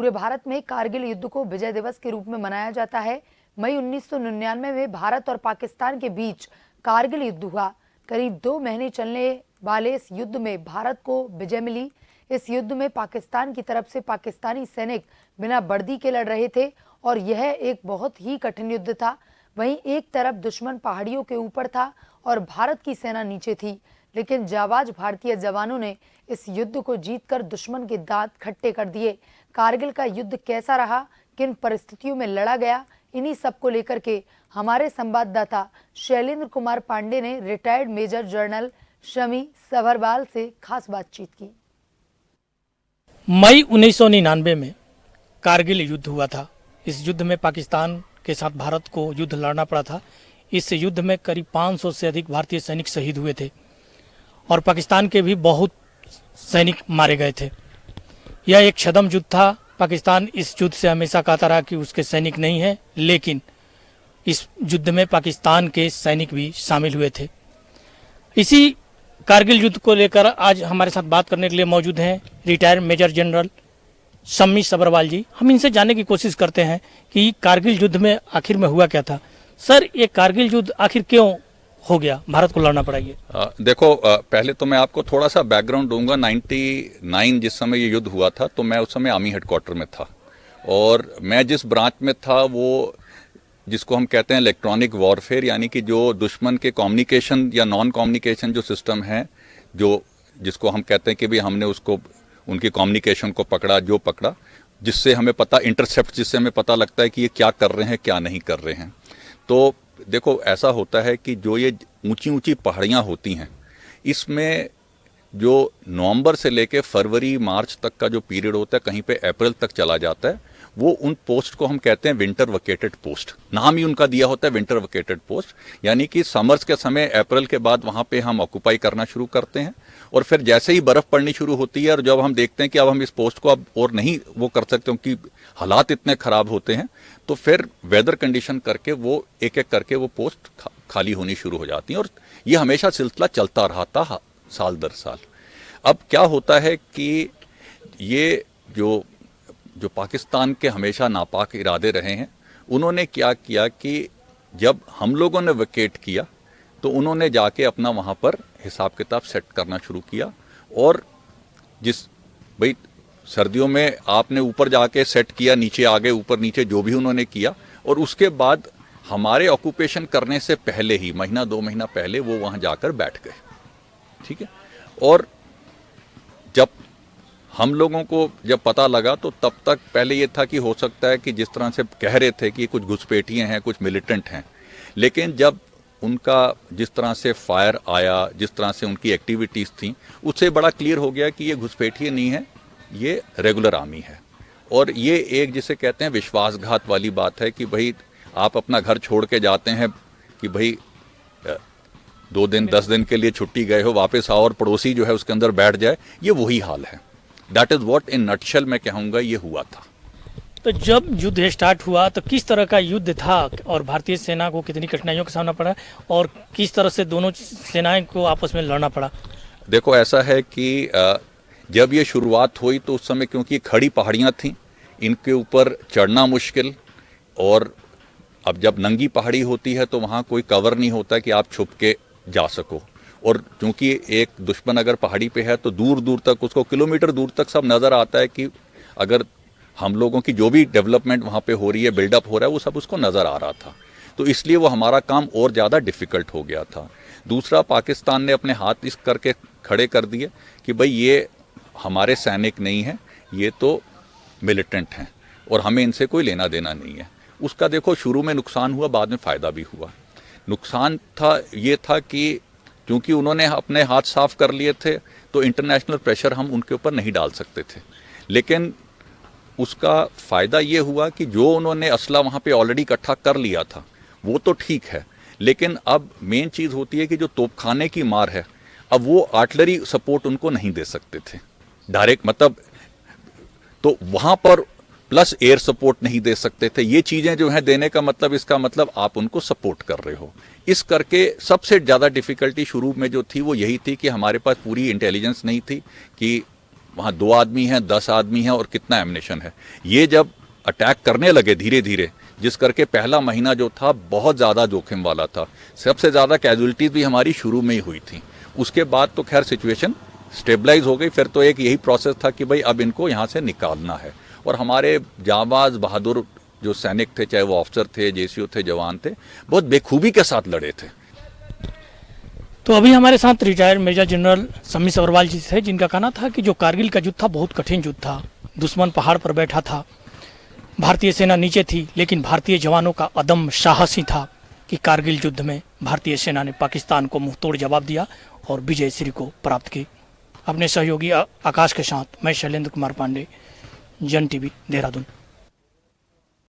पूरे भारत में कारगिल युद्ध को विजय दिवस के रूप में मनाया जाता है। मई 1999 में भारत और पाकिस्तान के बीच कारगिल युद्ध हुआ। करीब 2 महीने चलने वाले इस युद्ध में भारत को विजय मिली। इस युद्ध में पाकिस्तान की तरफ से पाकिस्तानी सैनिक बिना वर्दी के लड़ रहे थे और यह एक बहुत ही कठिन युद्ध था। वहीं एक तरफ दुश्मन पहाड़ियों के ऊपर था और भारत की सेना नीचे थी, लेकिन जाबाज भारतीय जवानों ने इस युद्ध को जीतकर दुश्मन के दांत खट्टे कर दिए। कारगिल का युद्ध कैसा रहा, किन परिस्थितियों में लड़ा गया, इन्हीं सब को लेकर के हमारे संवाददाता शैलेंद्र कुमार पांडे ने retired major general Shami Sabharwal से खास बातचीत की। मई 1999 में कारगिल युद्ध हुआ था। इस युद्ध में पाकिस्तान के साथ भारत को युद्ध लड़ना पड़ा था। इस युद्ध में करीब 500 से अधिक भारतीय सैनिक शहीद हुए थे और पाकिस्तान के भी बहुत सैनिक मारे गए थे। यह एक छद्म युद्ध था। पाकिस्तान इस युद्ध से हमेशा कहता रहा कि उसके सैनिक नहीं हैं, लेकिन इस युद्ध में पाकिस्तान के सैनिक भी शामिल हुए थे। इसी कारगिल युद्ध को लेकर आज हमारे साथ बात करने के लिए मौजूद हैं retired major general Shami Sabharwal ji. हम इनसे जानने की कोशिश करते हैं कि कारगिल युद्ध में आखिर में हुआ क्या था। सर, ये कारगिल युद्ध आखिर क्यों हो गया, भारत को लड़ना पड़ा ये? देखो, पहले तो मैं आपको थोड़ा सा बैकग्राउंड दूंगा। 99 जिस समय ये युद्ध हुआ था तो मैं उस समय आर्मी हेडक्वार्टर में था और मैं जिस ब्रांच में था वो जिसको हम कहते हैं इलेक्ट्रॉनिक वॉरफेयर, यानी कि जो दुश्मन के कम्युनिकेशन या नॉन कम्युनिकेशन जो सिस्टम है, जो जिसको हम कहते हैं कि भी हमने उसको उनकी कम्युनिकेशन को पकड़ा, जो पकड़ा जिससे हमें पता इंटरसेप्ट, जिससे हमें पता लगता है कि ये क्या कर रहे हैं क्या नहीं कर रहे हैं। तो देखो, ऐसा होता है कि जो ये ऊंची ऊंची पहाड़ियाँ होती हैं, इसमें जो नवंबर से लेके फरवरी मार्च तक का जो पीरियड होता है, कहीं पे अप्रैल तक चला जाता है, वो उन पोस्ट को हम कहते हैं विंटर वेकेटेड पोस्ट। नाम ही उनका दिया होता है विंटर वेकेटेड पोस्ट, यानी कि समर्स के समय अप्रैल के बाद वहाँ पे हम ऑक्यूपाई करना शुरू करते हैं और फिर जैसे ही बर्फ़ पड़नी शुरू होती है और जब हम देखते हैं कि अब हम इस पोस्ट को अब और नहीं वो कर सकते क्योंकि हालात इतने ख़राब होते हैं, तो फिर वेदर कंडीशन करके वो एक एक करके वो पोस्ट खाली होनी शुरू हो जाती हैं और ये हमेशा सिलसिला चलता रहा था साल दर साल। अब क्या होता है कि ये जो पाकिस्तान के हमेशा नापाक इरादे रहे हैं, उन्होंने क्या किया कि जब हम लोगों ने वेकेट किया तो उन्होंने जाके अपना वहाँ पर हिसाब किताब सेट करना शुरू किया और जिस भाई सर्दियों में आपने ऊपर जाके सेट किया, नीचे आ गए, ऊपर नीचे जो भी उन्होंने किया, और उसके बाद हमारे ऑक्यूपेशन करने से पहले ही महीना 2 महीना पहले वो वहाँ जाकर बैठ गए। ठीक है, और जब हम लोगों को जब पता लगा तो तब तक पहले ये था कि हो सकता है कि जिस तरह से कह रहे थे कि कुछ घुसपैठिए हैं, कुछ मिलिटेंट हैं, लेकिन जब उनका जिस तरह से फायर आया, जिस तरह से उनकी एक्टिविटीज़ थी, उससे बड़ा क्लियर हो गया कि ये घुसपैठिए नहीं है, ये रेगुलर आर्मी है। और ये एक जिसे कहते हैं विश्वासघात वाली बात है कि भाई आप अपना घर छोड़ के जाते हैं कि भाई 2 दिन 10 दिन के लिए छुट्टी गए हो, वापस आओ और पड़ोसी जो है उसके अंदर बैठ जाए, ये वही हाल है। That is what in nutshell मैं कहूँगा ये हुआ था। तो जब युद्ध स्टार्ट हुआ तो किस तरह का युद्ध था और भारतीय सेना को कितनी कठिनाइयों का सामना पड़ा और किस तरह से दोनों सेनाएं को आपस में लड़ना पड़ा? देखो, ऐसा है कि जब ये शुरुआत हुई तो उस समय क्योंकि खड़ी पहाड़ियाँ थीं, इनके ऊपर चढ़ना मुश्किल, और अब जब नंगी पहाड़ी होती है तो वहाँ कोई कवर नहीं होता कि आप छुप के जा सको, और क्योंकि एक दुश्मन अगर पहाड़ी पे है तो दूर दूर तक उसको किलोमीटर दूर तक सब नज़र आता है कि अगर हम लोगों की जो भी डेवलपमेंट वहाँ पे हो रही है, बिल्डअप हो रहा है, वो सब उसको नज़र आ रहा था। तो इसलिए वो हमारा काम और ज़्यादा डिफ़िकल्ट हो गया था। दूसरा, पाकिस्तान ने अपने हाथ इस करके खड़े कर दिए कि भाई ये हमारे सैनिक नहीं हैं, ये तो मिलिटेंट हैं और हमें इनसे कोई लेना देना नहीं है। उसका देखो शुरू में नुकसान हुआ, बाद में फ़ायदा भी हुआ। नुकसान ये था कि क्योंकि उन्होंने अपने हाथ साफ कर लिए थे तो इंटरनेशनल प्रेशर हम उनके ऊपर नहीं डाल सकते थे, लेकिन उसका फ़ायदा ये हुआ कि जो उन्होंने असला वहाँ पे ऑलरेडी इकट्ठा कर लिया था वो तो ठीक है, लेकिन अब मेन चीज़ होती है कि जो तोपखाने की मार है, अब वो आर्टिलरी सपोर्ट उनको नहीं दे सकते थे डायरेक्ट, मतलब तो वहाँ पर प्लस एयर सपोर्ट नहीं दे सकते थे। ये चीज़ें जो हैं देने का मतलब, इसका मतलब आप उनको सपोर्ट कर रहे हो। इस करके सबसे ज़्यादा डिफ़िकल्टी शुरू में जो थी वो यही थी कि हमारे पास पूरी इंटेलिजेंस नहीं थी कि वहाँ 2 आदमी हैं, 10 आदमी हैं और कितना एमिनेशन है। ये जब अटैक करने लगे धीरे धीरे, जिस करके पहला महीना जो था बहुत ज़्यादा जोखिम वाला था, सबसे ज़्यादा कैजुअलिटीज़ भी हमारी शुरू में ही हुई थी। उसके बाद तो खैर सिचुएशन स्टेबलाइज हो गई। फिर तो एक यही प्रोसेस था कि भाई अब इनको यहाँ से निकालना है, और हमारे जाबाज बहादुर जो सैनिक थे, चाहे वो ऑफिसर थे, जेसीओ थे, जवान थे, बहुत बेखूबी के साथ लड़े थे। तो अभी हमारे साथ retired major general Shammi Sabharwal ji थे, जिनका कहना था कि जो कारगिल का युद्ध था बहुत कठिन युद्ध था। दुश्मन पहाड़ पर बैठा था, भारतीय सेना नीचे थी, लेकिन भारतीय जवानों का अदम्य साहस ही था कि कारगिल युद्ध में भारतीय सेना ने पाकिस्तान को मुंहतोड़ जवाब दिया और विजय श्री को प्राप्त की। अपने सहयोगी आकाश के साथ मैं शैलेंद्र कुमार पांडे, जन टीवी, देहरादून।